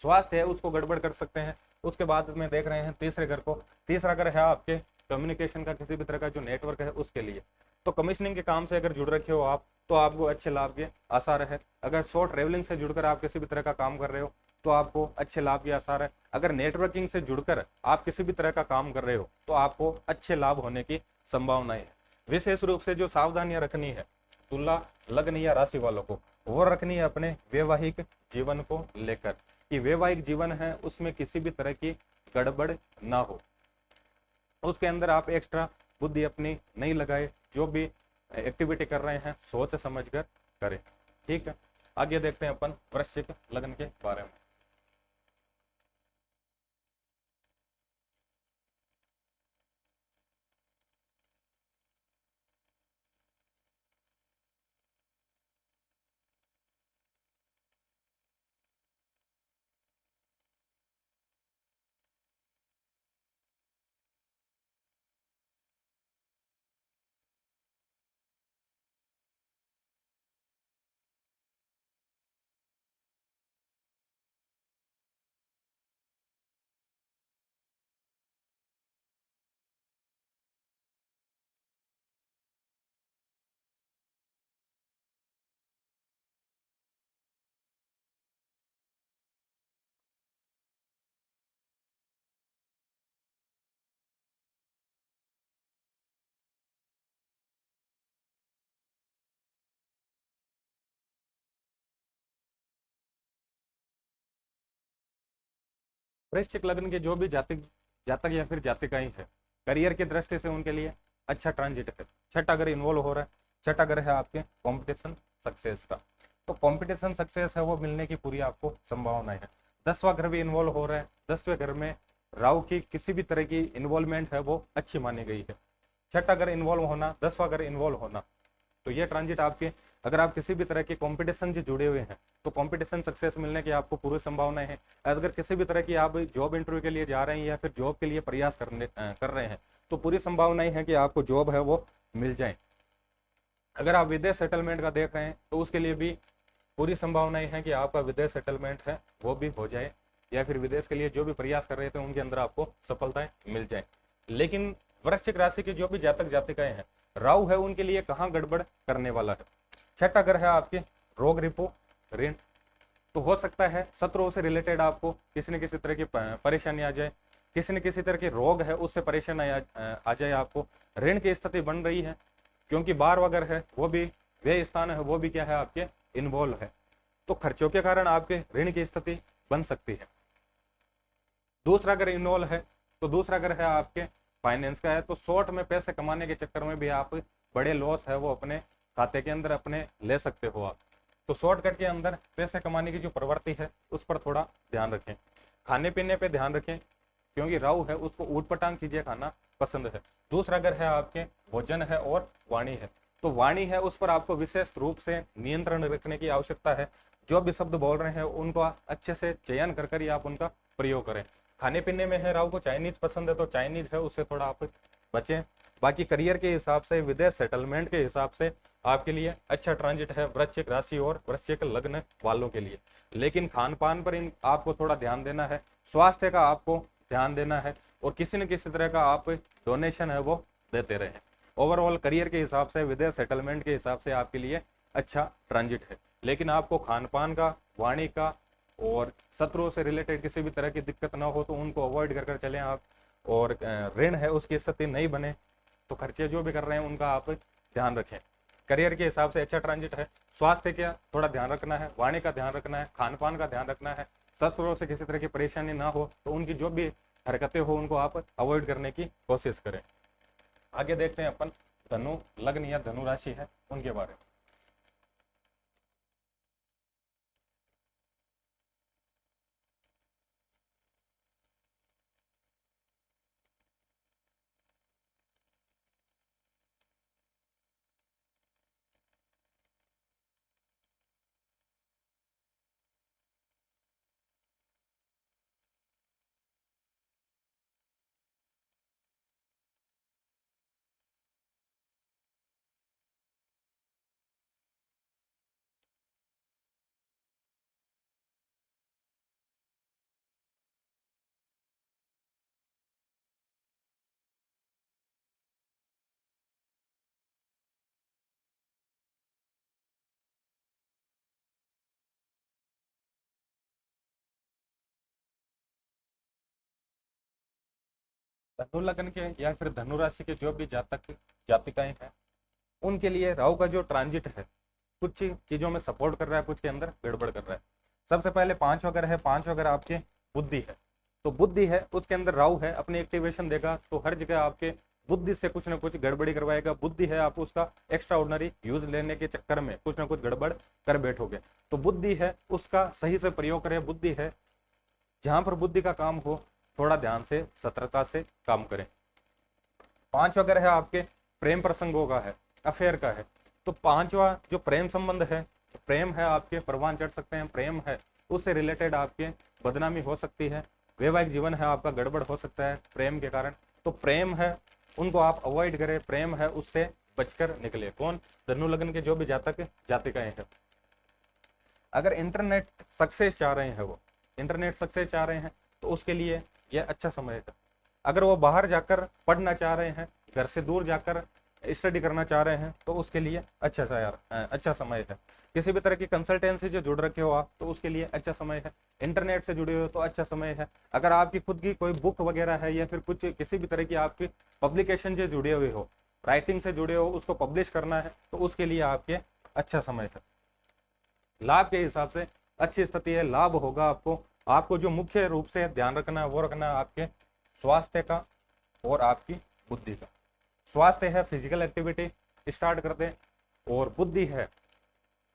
स्वास्थ्य है उसको गड़बड़ कर सकते हैं। उसके बाद में देख रहे हैं तीसरे घर को, तीसरा घर है आपके कम्युनिकेशन का, किसी भी तरह का जो नेटवर्क है उसके लिए। तो कमीशनिंग के काम से अगर जुड़ रखे हो आप तो आपको अच्छे लाभ के आसार है। अगर शॉर्ट ट्रेवलिंग से जुड़कर आप किसी भी तरह का काम कर रहे हो तो आपको अच्छे लाभ के आसार है। अगर नेटवर्किंग से जुड़कर आप किसी भी तरह का काम कर रहे हो तो आपको अच्छे लाभ होने की संभावनाएं है। विशेष रूप से जो सावधानियां रखनी है तुला लग्न या राशि वालों को, वो रखनी है अपने वैवाहिक जीवन को लेकर, कि वैवाहिक जीवन है उसमें किसी भी तरह की गड़बड़ ना हो, उसके अंदर आप एक्स्ट्रा बुद्धि अपनी नहीं लगाए। जो भी एक्टिविटी कर रहे हैं सोच समझ कर करें। ठीक है, आगे देखते हैं अपन वृश्चिक लग्न के बारे में। वृश्चिक लग्न के जो भी जातक जातक या फिर जातिकाएं हैं, करियर की दृष्टि से उनके लिए अच्छा ट्रांजिट है। छठा घर इन्वॉल्व हो रहा है, छठा घर है आपके कंपटीशन सक्सेस का, तो कंपटीशन सक्सेस है वो मिलने की पूरी आपको संभावना है। 10वां घर भी इन्वॉल्व हो रहा है, 10वें घर में राहु की किसी भी तरह की इन्वॉल्वमेंट है वो अच्छी मानी गई है। छठा घर इन्वॉल्व होना, 10वां घर इन्वॉल्व होना, तो ये ट्रांजिट आपके, अगर आप किसी भी तरह के कंपटीशन से जुड़े हुए हैं तो कंपटीशन सक्सेस मिलने की आपको पूरी संभावना है। अगर किसी भी तरह की आप जॉब इंटरव्यू के लिए जा रहे हैं या फिर जॉब के लिए प्रयास कर रहे हैं तो पूरी संभावनाएं है कि आपको जॉब है वो मिल जाए। अगर आप विदेश सेटलमेंट का देख रहे हैं तो उसके लिए भी पूरी संभावनाएं हैं कि आपका विदेश सेटलमेंट है वो भी हो जाए, या फिर विदेश के लिए जो भी प्रयास कर रहे थे उनके अंदर आपको सफलताएं मिल जाए। लेकिन वृश्चिक राशि के जो भी जातक जातिकाएं हैं, राहु है उनके लिए कहाँ गड़बड़ करने वाला है। छठा घर है आपके रोग रिपो ऋण, तो हो सकता है शत्रुओं से रिलेटेड आपको किसी न किसी तरह की परेशानी आ जाए, किसी न किसी तरह के रोग है उससे परेशानी आ जाए आपको। ऋण की स्थिति बन रही है क्योंकि बार वगैरह है वो भी व्यय स्थान है वो भी क्या है आपके इन्वॉल्व है, तो खर्चों के कारण आपके ऋण की स्थिति बन सकती है। दूसरा अगर इन्वॉल्व है तो दूसरा अगर है आपके फाइनेंस का है, तो शॉर्ट में पैसे कमाने के चक्कर में भी आप बड़े लॉस है वो अपने खाते के अंदर अपने ले सकते हो आप। तो शॉर्टकट के अंदर पैसे कमाने की जो प्रवृत्ति है उस पर थोड़ा ध्यान रखें, खाने पीने पे ध्यान रखें क्योंकि राहु है उसको ऊटपटांग चीजें खाना पसंद है। दूसरा अगर है आपके भोजन है और वाणी है, तो वाणी है उस पर आपको विशेष रूप से नियंत्रण रखने की आवश्यकता है। जो भी शब्द बोल रहे हैं उनको अच्छे से चयन कर ही आप उनका प्रयोग करें। खाने पीने में है राहु को चाइनीज पसंद है तो चाइनीज है उससे थोड़ा आप बचें। बाकी करियर के हिसाब से, विदेश सेटलमेंट के हिसाब से आपके लिए अच्छा ट्रांजिट है वृश्चिक राशि और वृश्चिक लग्न वालों के लिए। लेकिन खान पान पर आपको थोड़ा ध्यान देना है, स्वास्थ्य का आपको ध्यान देना है और किसी न किसी तरह का आप डोनेशन है वो देते रहें। ओवरऑल करियर के हिसाब से, विदेश सेटलमेंट के हिसाब से आपके लिए अच्छा ट्रांजिट है। लेकिन आपको खान पान का, वाणी का और शत्रुओं से रिलेटेड किसी भी तरह की दिक्कत ना हो तो उनको अवॉइड कर चलें आप। और ऋण है उसकी स्थिति नहीं बने तो खर्चे जो भी कर रहे हैं उनका आप ध्यान रखें। करियर के हिसाब से अच्छा ट्रांजिट है, स्वास्थ्य का थोड़ा ध्यान रखना है, वाणी का ध्यान रखना है, खान पान का ध्यान रखना है, शत्रुओं से किसी तरह की परेशानी ना हो तो उनकी जो भी हरकतें हो उनको आप अवॉइड करने की कोशिश करें। आगे देखते हैं अपन धनु लग्न या धनु राशि है उनके बारे में। धनु लग्न के या फिर धनु राशि के जो भी जातक जातिकाएं हैं उनके लिए राहु का जो ट्रांजिट है कुछ चीजों में सपोर्ट कर रहा है, कुछ के अंदर गड़बड़ कर रहा है। सबसे पहले पांच वगैरह है, पांच वगैरह आपके बुद्धि है, तो बुद्धि है उसके अंदर राहु है अपनी एक्टिवेशन देगा तो हर जगह आपके बुद्धि से कुछ ना कुछ गड़बड़ी करवाएगा। बुद्धि है आप उसका एक्स्ट्रा ऑर्डिनरी यूज लेने के चक्कर में कुछ ना कुछ गड़बड़ कर बैठोगे, तो बुद्धि है उसका सही से प्रयोग करें। बुद्धि है जहां पर बुद्धि का काम हो थोड़ा ध्यान से सतर्कता से काम करें। पांच वगैरह है आपके प्रेम प्रसंगों का है, अफेयर का है, तो पांचवा जो प्रेम संबंध है, प्रेम है आपके परवान चढ़ सकते हैं, प्रेम है उससे रिलेटेड आपके बदनामी हो सकती है, वैवाहिक जीवन है आपका गड़बड़ हो सकता है प्रेम के कारण, तो प्रेम है उनको आप अवॉइड करें, प्रेम है उससे बचकर निकले। कौन? धनु लग्न के जो भी जातक जातिकाएं हैं। अगर इंटरनेट सक्सेस चाह रहे हैं, वो इंटरनेट सक्सेस चाह रहे हैं तो उसके लिए यह अच्छा समय है। अगर वो बाहर जाकर पढ़ना चाह रहे हैं, घर से दूर जाकर स्टडी करना चाह रहे हैं तो उसके लिए अच्छा समय है। किसी भी तरह की कंसल्टेंसी जो जुड़ रखे हो आप तो उसके लिए अच्छा समय है। इंटरनेट से जुड़े हो तो अच्छा समय है। अगर आपकी खुद की कोई बुक वगैरह है या फिर कुछ किसी भी तरह की आपकी पब्लिकेशन से जुड़े हुए हो, राइटिंग से जुड़े हो, उसको पब्लिश करना है तो उसके लिए आपके अच्छा समय है। लाभ के हिसाब से अच्छी स्थिति है, लाभ होगा आपको आपको जो मुख्य रूप से ध्यान रखना है वो रखना है आपके स्वास्थ्य का और आपकी बुद्धि का। स्वास्थ्य है फिजिकल एक्टिविटी स्टार्ट कर दें, और बुद्धि है,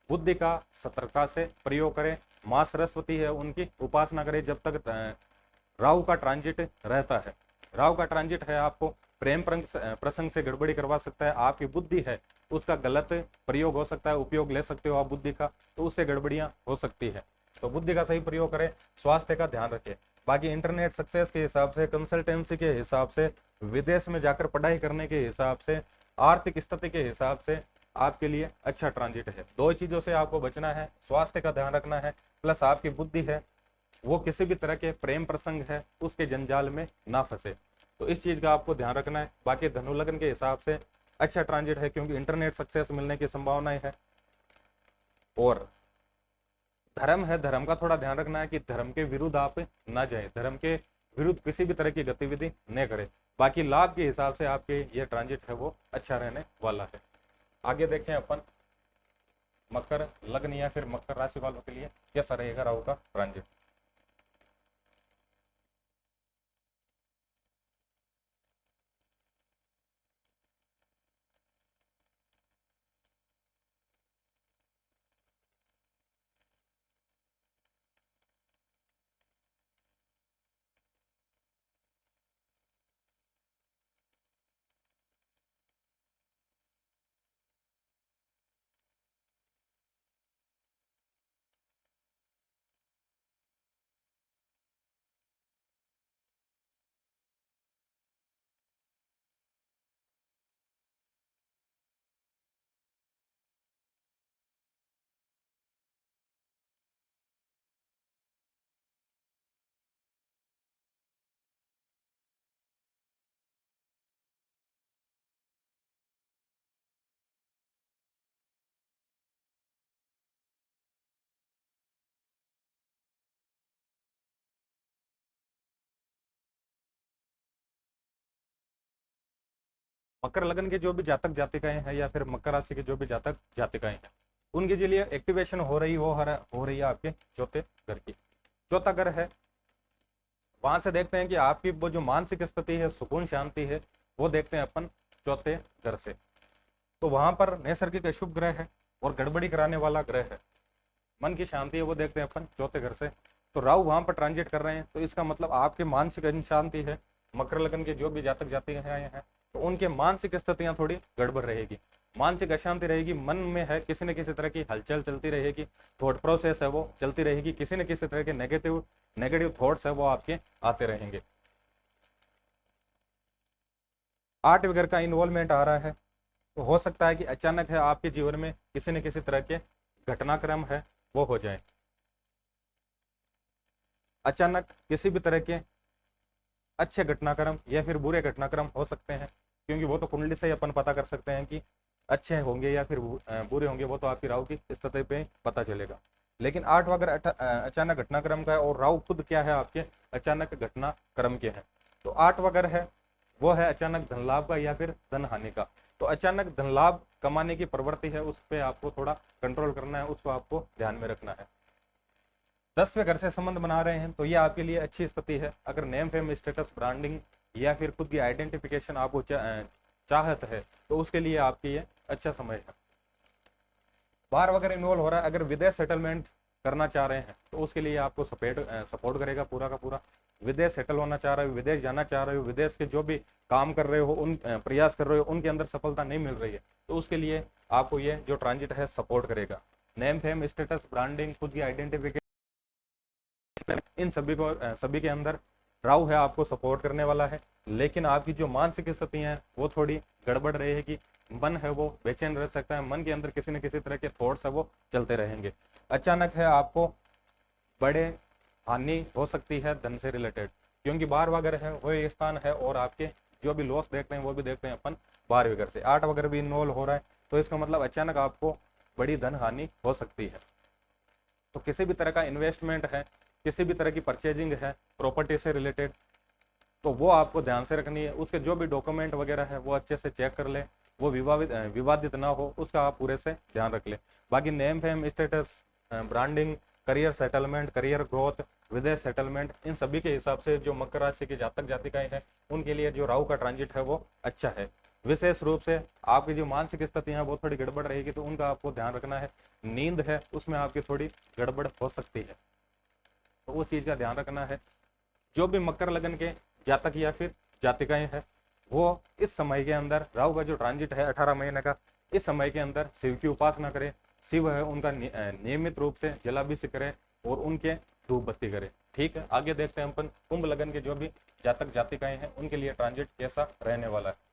बुद्धि का सतर्कता से प्रयोग करें। माँ सरस्वती है उनकी उपासना करें जब तक राहु का ट्रांजिट रहता है। राहु का ट्रांजिट है आपको प्रेम प्रसंग से गड़बड़ी करवा सकता है। आपकी बुद्धि है उसका गलत प्रयोग हो सकता है, उपयोग ले सकते हो आप बुद्धि का, तो उससे गड़बड़ियां हो सकती है। तो बुद्धि का सही प्रयोग करें, स्वास्थ्य का ध्यान रखें। बाकी इंटरनेट सक्सेस के हिसाब से, कंसल्टेंसी के हिसाब से, विदेश में जाकर पढ़ाई करने के हिसाब से, आर्थिक स्थिति के हिसाब से आपके लिए अच्छा ट्रांजिट है। दो चीजों से आपको बचना है, स्वास्थ्य का ध्यान रखना है, प्लस आपकी बुद्धि है वो किसी भी तरह के प्रेम प्रसंग है उसके जंजाल में ना फंसे। तो इस चीज का आपको ध्यान रखना है। बाकी धनु लग्न के हिसाब से अच्छा ट्रांजिट है क्योंकि इंटरनेट सक्सेस मिलने की संभावनाएं है। और धर्म है, धर्म का थोड़ा ध्यान रखना है कि धर्म के विरुद्ध आप ना जाए, धर्म के विरुद्ध किसी भी तरह की गतिविधि न करें। बाकी लाभ के हिसाब से आपके ये ट्रांजिट है वो अच्छा रहने वाला है। आगे देखें अपन मकर लग्न या फिर मकर राशि वालों के लिए कैसा रहेगा राहु का ट्रांजिट। मकर लग्न के जो भी जातक जातिकाएं हैं या फिर मकर राशि के जो भी जातक जातिकाएं हैं उनके लिए एक्टिवेशन हो रही है आपके चौथे घर की। चौथा घर है, वहां से देखते हैं कि आपकी वो जो मानसिक स्थिति है, सुकून शांति है, वो देखते हैं अपन चौथे घर से। तो वहां पर नैसर्गिक अशुभ ग्रह है और गड़बड़ी कराने वाला ग्रह है। मन की शांति है वो देखते हैं अपन चौथे घर से। तो राहु वहां पर ट्रांजिट कर रहे हैं, तो इसका मतलब आपके मानसिक अशांति है। मकर लगन के जो भी जातक जाति हैं तो उनके मानसिक स्थितियां थोड़ी गड़बड़ रहेगी, मानसिक अशांति रहेगी, मन में है किसी न किसी तरह की हलचल चलती रहेगी, थॉट प्रोसेस है वो चलती रहेगी, किसी न किसी तरह के नेगेटिव थॉट्स है वो आपके आते रहेंगे। 8 घर का इन्वॉल्वमेंट आ रहा है, तो हो सकता है कि अचानक है आपके जीवन में किसी न किसी तरह के घटनाक्रम है वो हो जाए। अचानक किसी भी तरह के अच्छे घटनाक्रम या फिर बुरे घटनाक्रम हो सकते हैं, क्योंकि वो तो कुंडली से ही अपन पता कर सकते हैं कि अच्छे होंगे या फिर बुरे होंगे, वो तो आपकी राहु की स्थिति पे पता चलेगा। लेकिन 8वां घर अचानक घटनाक्रम का है और राहु खुद क्या है आपके अचानक घटनाक्रम के हैं। तो 8वां घर है वो है अचानक धन लाभ का या फिर धन हानि का। तो अचानक धन लाभ कमाने की प्रवृत्ति है, उस पर आपको थोड़ा कंट्रोल करना है, उसको आपको ध्यान में रखना है। 10वें घर से संबंध बना रहे हैं तो ये आपके लिए अच्छी स्थिति है। अगर नेम फेम स्टेटस ब्रांडिंग या फिर खुद की आइडेंटिफिकेशन आपको चाहत है तो उसके लिए आपके ये अच्छा समय है। बाहर वगैरह इन्वॉल्व हो रहा है, अगर विदेश सेटलमेंट करना चाह रहे हैं तो उसके लिए आपको सपोर्ट करेगा पूरा का पूरा। विदेश सेटल होना चाह रहे हो, विदेश जाना चाह रहे हो, विदेश के जो भी काम कर रहे हो, उन प्रयास कर रहे हो, उनके अंदर सफलता नहीं मिल रही है तो उसके लिए आपको ये जो ट्रांजिट है सपोर्ट करेगा। नेम फेम स्टेटस ब्रांडिंग खुद की आइडेंटिफिकेशन इन सभी के अंदर राहु है आपको सपोर्ट करने वाला है। लेकिन आपकी जो मानसिक स्थिति है वो थोड़ी गड़बड़ रहेगी, मन है वो बेचैन रह सकता है, मन के अंदर किसी न किसी तरह के थॉट्स है वो चलते रहेंगे। अचानक है आपको बड़े हानि हो सकती है धन से रिलेटेड, क्योंकि 12वां घर है वो ये स्थान है और आपके जो भी लॉस देखते हैं वो भी देखते हैं अपन 12वें घर से। 8वां घर भी इन्वॉल्व हो रहा है, तो इसका मतलब अचानक आपको बड़ी धन हानि हो सकती है। तो किसी भी तरह का इन्वेस्टमेंट है, किसी भी तरह की परचेजिंग है प्रॉपर्टी से रिलेटेड, तो वो आपको ध्यान से रखनी है। उसके जो भी डॉक्यूमेंट वगैरह है वो अच्छे से चेक कर ले, वो विवादित ना हो, उसका आप पूरे से ध्यान रख ले। बाकी name fame status branding, career settlement, career growth, विदेश सेटलमेंट, इन सभी के हिसाब से जो मकर राशि की जातक जातिकाएं हैं उनके लिए जो राहु का ट्रांजिट है वो अच्छा है। विशेष रूप से आपकी जो मानसिक स्थितियां वो थोड़ी गड़बड़ रहेगी, तो उनका आपको ध्यान रखना है। नींद है उसमें आपकी थोड़ी गड़बड़ हो सकती है, तो उस चीज का ध्यान रखना है। जो भी मकर लगन के जातक या फिर जातिकाएं हैं वो इस समय के अंदर, राहु का जो ट्रांजिट है 18 महीने का, इस समय के अंदर शिव की उपासना करें। शिव है उनका नियमित रूप से जलाभिषेक करें और उनके धूप बत्ती करें। ठीक है, आगे देखते हैं अपन कुंभ लगन के जो भी जातक जातिकाएं हैं उनके लिए ट्रांजिट कैसा रहने वाला है।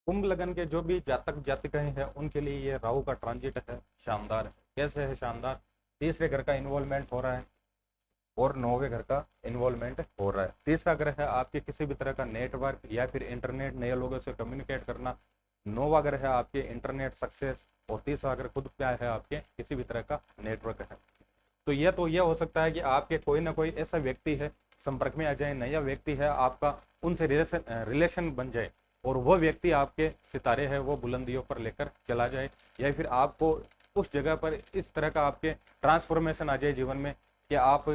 कुंभ लगन के जो भी जातक जातिकाएं हैं उनके लिए ये राहु का ट्रांजिट है शानदार है। कैसे है शानदार? तीसरे घर का इन्वॉल्वमेंट हो रहा है और नौवे घर का इन्वॉल्वमेंट हो रहा है। तीसरा ग्रह है आपके किसी भी तरह का नेटवर्क या फिर इंटरनेट, नए लोगों से कम्युनिकेट करना। नौवा ग्रह है आपके इंटरनेट सक्सेस, और तीसरा ग्रह खुद क्या है आपके किसी भी तरह का नेटवर्क है। तो यह हो सकता है कि आपके कोई ना कोई ऐसा व्यक्ति है संपर्क में आ जाए, नया व्यक्ति है आपका, उनसे रिलेशन बन जाए और वो व्यक्ति आपके सितारे है वो बुलंदियों पर लेकर चला जाए, या फिर आपको उस जगह पर इस तरह का आपके ट्रांसफॉर्मेशन आ जाए जीवन में कि आप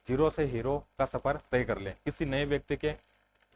जीरो से हीरो का सफर तय कर लें किसी नए व्यक्ति के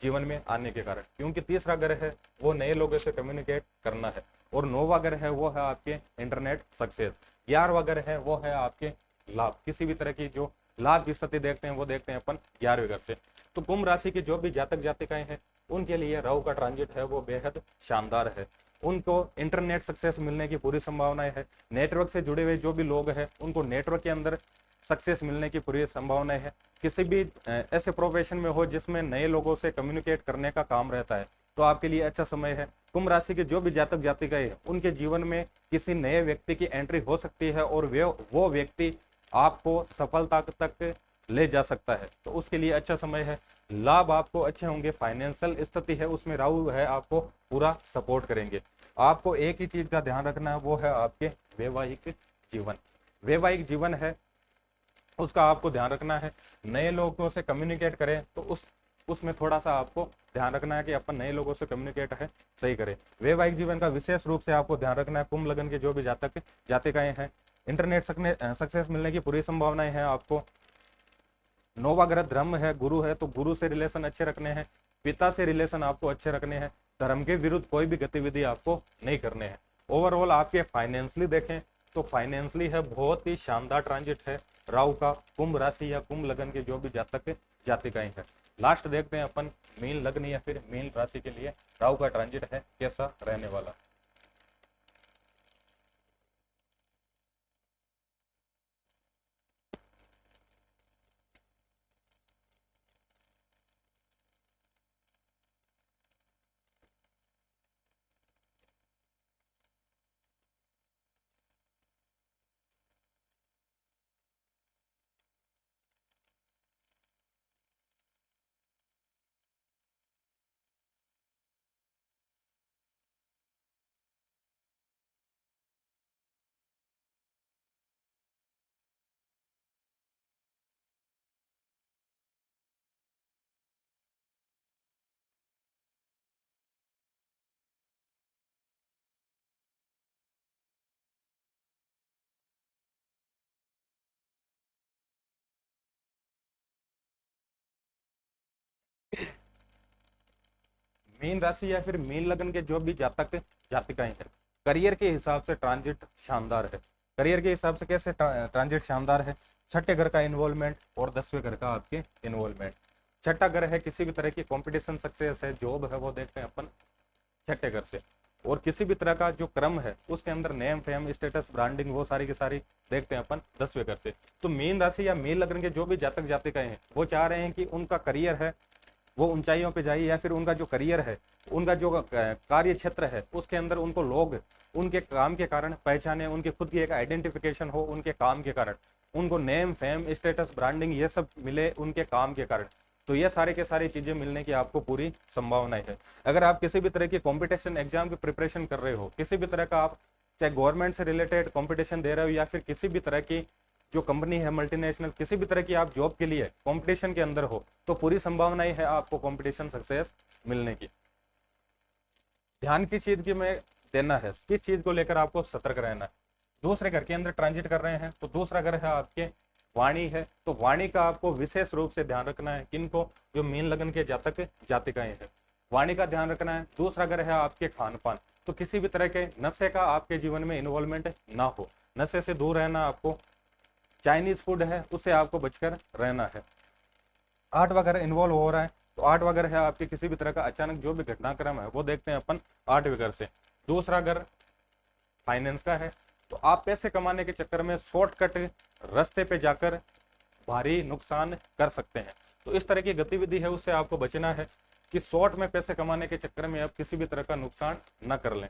जीवन में आने के कारण। क्योंकि तीसरा ग्रह है वो नए लोगों से कम्युनिकेट करना है, और नौवा ग्रह है वो है आपके इंटरनेट सक्सेस। 11वां ग्रह है वो है आपके लाभ, किसी भी तरह की जो लाभ की स्थिति देखते हैं वो देखते हैं अपन 11वें घर से। तो कुंभ राशि के जो भी जातक जातिकाएं हैं उनके लिए राहु का ट्रांजिट है वो बेहद शानदार है। उनको इंटरनेट सक्सेस मिलने की पूरी संभावनाएं है। नेटवर्क से जुड़े हुए जो भी लोग हैं उनको नेटवर्क के अंदर सक्सेस मिलने की पूरी संभावनाएं है। किसी भी ऐसे प्रोफेशन में हो जिसमें नए लोगों से कम्युनिकेट करने का काम रहता है तो आपके लिए अच्छा समय है। कुंभ राशि के जो भी जातक जातिकाएं हैं उनके जीवन में किसी नए व्यक्ति की एंट्री हो सकती है और वो व्यक्ति आपको सफलता तक ले जा सकता है, तो उसके लिए अच्छा समय है। लाभ आपको अच्छे होंगे। फाइनेंशियल स्थिति है उसमें राहु है आपको पूरा सपोर्ट करेंगे। आपको एक ही चीज का ध्यान रखना है वो है आपके वैवाहिक जीवन। वैवाहिक जीवन है उसका आपको ध्यान रखना है। नए लोगों से कम्युनिकेट करें तो उसमें थोड़ा सा आपको ध्यान रखना है कि अपन नए लोगों से कम्युनिकेट है सही करें। वैवाहिक जीवन का विशेष रूप से आपको ध्यान रखना है। कुंभ लगन के जो भी जातक जातिकाएं हैं इंटरनेट सक्सेस मिलने की पूरी संभावनाएं हैं आपको। नौवा ग्रह धर्म है, गुरु है, तो गुरु से रिलेशन अच्छे रखने हैं। पिता से रिलेशन आपको अच्छे रखने हैं। धर्म के विरुद्ध कोई भी गतिविधि आपको नहीं करने हैं। ओवरऑल आपके फाइनेंशियली देखें तो फाइनेंशियली है बहुत ही शानदार ट्रांजिट है राहु का कुंभ राशि या कुंभ लगन के जो भी जातक जातिकाएं हैं। लास्ट देखते हैं अपन मीन लग्न या फिर मीन राशि के लिए राहु का ट्रांजिट है कैसा रहने वाला। मीन राशि या फिर मीन लगन के जो भी जातक जातिकाएं हैं करियर के हिसाब से ट्रांजिट शानदार है। करियर के हिसाब से कैसे ट्रांजिट शानदार है? छठे घर का इन्वॉल्वमेंट और 10वें घर का आपके इन्वॉल्वमेंट। छठा घर है किसी भी तरह की कंपटीशन सक्सेस है, जॉब है वो देखते हैं अपन। छठे घर से। और किसी भी तरह का जो क्रम है उसके अंदर नेम फेम स्टेटस ब्रांडिंग वो सारी की सारी देखते हैं अपन 10वें घर से। तो मीन राशि या मीन लग्न के जो भी जातक जातिकाएं हैं वो चाह रहे हैं कि उनका करियर है वो ऊंचाइयों पे जाए, या फिर उनका जो करियर है, उनका जो कार्य क्षेत्र है उसके अंदर उनको लोग उनके काम के कारण पहचाने, उनकी खुद की एक आइडेंटिफिकेशन हो उनके काम के कारण, उनको नेम फेम स्टेटस ब्रांडिंग ये सब मिले उनके काम के कारण। तो ये सारे के सारी चीजें मिलने की आपको पूरी संभावना है। अगर आप किसी भी तरह की कॉम्पिटिशन एग्जाम की प्रिपरेशन कर रहे हो, किसी भी तरह का आप चाहे गवर्नमेंट से रिलेटेड कॉम्पिटिशन दे रहे हो या फिर किसी भी तरह की जो कंपनी है मल्टीनेशनल, किसी भी तरह की आप जॉब के लिए कंपटीशन के अंदर हो, तो पूरी संभावनाएं है आपको कंपटीशन सक्सेस मिलने की। ध्यान किस चीज की में देना है, किस चीज को लेकर आपको सतर्क रहना है। दूसरे घर के अंदर ट्रांजिट कर रहे हैं तो दूसरा घर है आपके वाणी है, तो वाणी का आपको विशेष रूप से ध्यान रखना है। किनको? जो मीन लगन के जातक जातिकाएं हैं, वाणी का ध्यान रखना है। दूसरा घर है आपके खान पान, तो किसी भी तरह के नशे का आपके जीवन में इन्वॉल्वमेंट ना हो, नशे से दूर रहना आपको। चाइनीज फूड है उससे आपको बचकर रहना है। 8वां घर इन्वॉल्व हो रहा है, तो 8वां घर है आपके किसी भी तरह का अचानक जो भी घटनाक्रम है वो देखते हैं अपन 8वें घर से। दूसरा घर फाइनेंस का है, तो आप पैसे कमाने के चक्कर में शॉर्टकट रास्ते पे जाकर भारी नुकसान कर सकते हैं। तो इस तरह की गतिविधि है उससे आपको बचना है कि शॉर्ट में पैसे कमाने के चक्कर में आप किसी भी तरह का नुकसान न कर लें।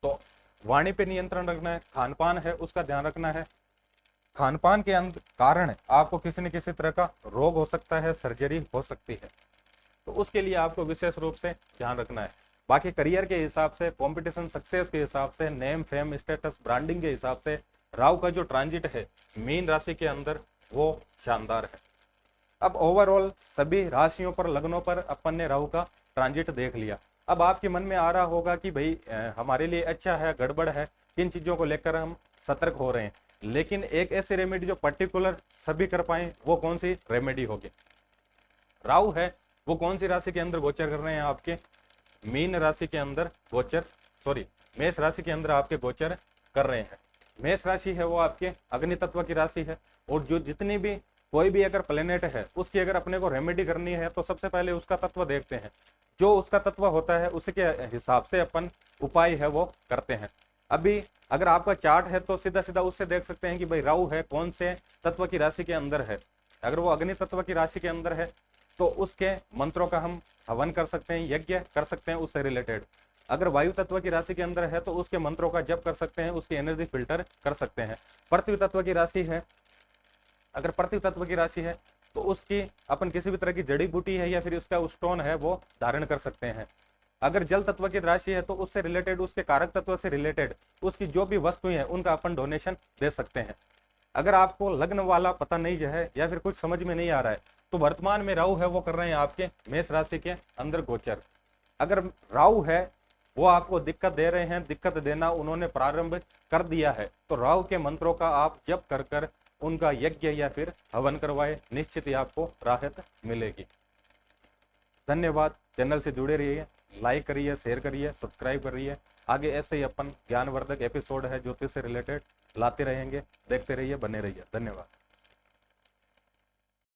तो वाणी पे नियंत्रण रखना है, खान पान है उसका ध्यान रखना है। खान पान के कारण आपको किसी न किसी तरह का रोग हो सकता है, सर्जरी हो सकती है, तो उसके लिए आपको विशेष रूप से ध्यान रखना है। बाकी करियर के हिसाब से, कंपटीशन सक्सेस के हिसाब से, नेम फेम स्टेटस ब्रांडिंग के हिसाब से राहु का जो ट्रांजिट है मीन राशि के अंदर वो शानदार है। अब ओवरऑल सभी राशियों पर, लग्नों पर अपन ने राहु का ट्रांजिट देख लिया। अब आपके मन में आ रहा होगा कि भाई हमारे लिए अच्छा है, गड़बड़ है, किन चीजों को लेकर हम सतर्क हो रहे हैं। लेकिन एक ऐसी रेमेडी जो पर्टिकुलर सभी कर पाए वो कौन सी रेमेडी होगी? राहु है वो कौन सी राशि के अंदर गोचर कर रहे हैं? आपके मीन राशि के अंदर गोचर, सॉरी मेष राशि के अंदर आपके गोचर कर रहे हैं। मेष राशि है वो आपके अग्नि तत्व की राशि है, और जो जितनी भी कोई भी अगर प्लेनेट है उसकी अगर अपने को रेमेडी करनी है तो सबसे पहले उसका तत्व देखते हैं, जो उसका तत्व होता है उसके हिसाब से अपन उपाय है वो करते हैं। अभी अगर आपका चार्ट है तो सीधा सीधा उससे देख सकते हैं कि भाई राहु है कौन से तत्व की राशि के अंदर है। अगर वो अग्नि तत्व की राशि के अंदर है तो उसके मंत्रों का हम हवन कर सकते हैं, यज्ञ कर सकते हैं उससे रिलेटेड। अगर वायु तत्व की राशि के अंदर है तो उसके मंत्रों का जप कर सकते हैं, उसकी एनर्जी फिल्टर कर सकते हैं। पृथ्वी तत्व की राशि है, अगर पृथ्वी तत्व की राशि है तो उसकी अपन किसी भी तरह की जड़ी बूटी है या फिर उसका स्टोन है वो धारण कर सकते हैं। अगर जल तत्व की राशि है तो उससे रिलेटेड, उसके कारक तत्व से रिलेटेड उसकी जो भी वस्तुएं हैं उनका अपन डोनेशन दे सकते हैं। अगर आपको लग्न वाला पता नहीं है या फिर कुछ समझ में नहीं आ रहा है तो वर्तमान में राहु है वो कर रहे हैं आपके मेष राशि के अंदर गोचर। अगर राहु है वो आपको दिक्कत दे रहे हैं, दिक्कत देना उन्होंने प्रारंभ कर दिया है, तो राहु के मंत्रों का आप जप कर कर उनका यज्ञ या फिर हवन करवाए, निश्चित ही आपको राहत मिलेगी। धन्यवाद। चैनल से जुड़े रहिए, लाइक करिए, शेयर करिए, सब्सक्राइब करिए। आगे ऐसे ही अपन ज्ञानवर्धक एपिसोड है ज्योतिष से रिलेटेड लाते रहेंगे, देखते रहिए, बने रहिए। धन्यवाद।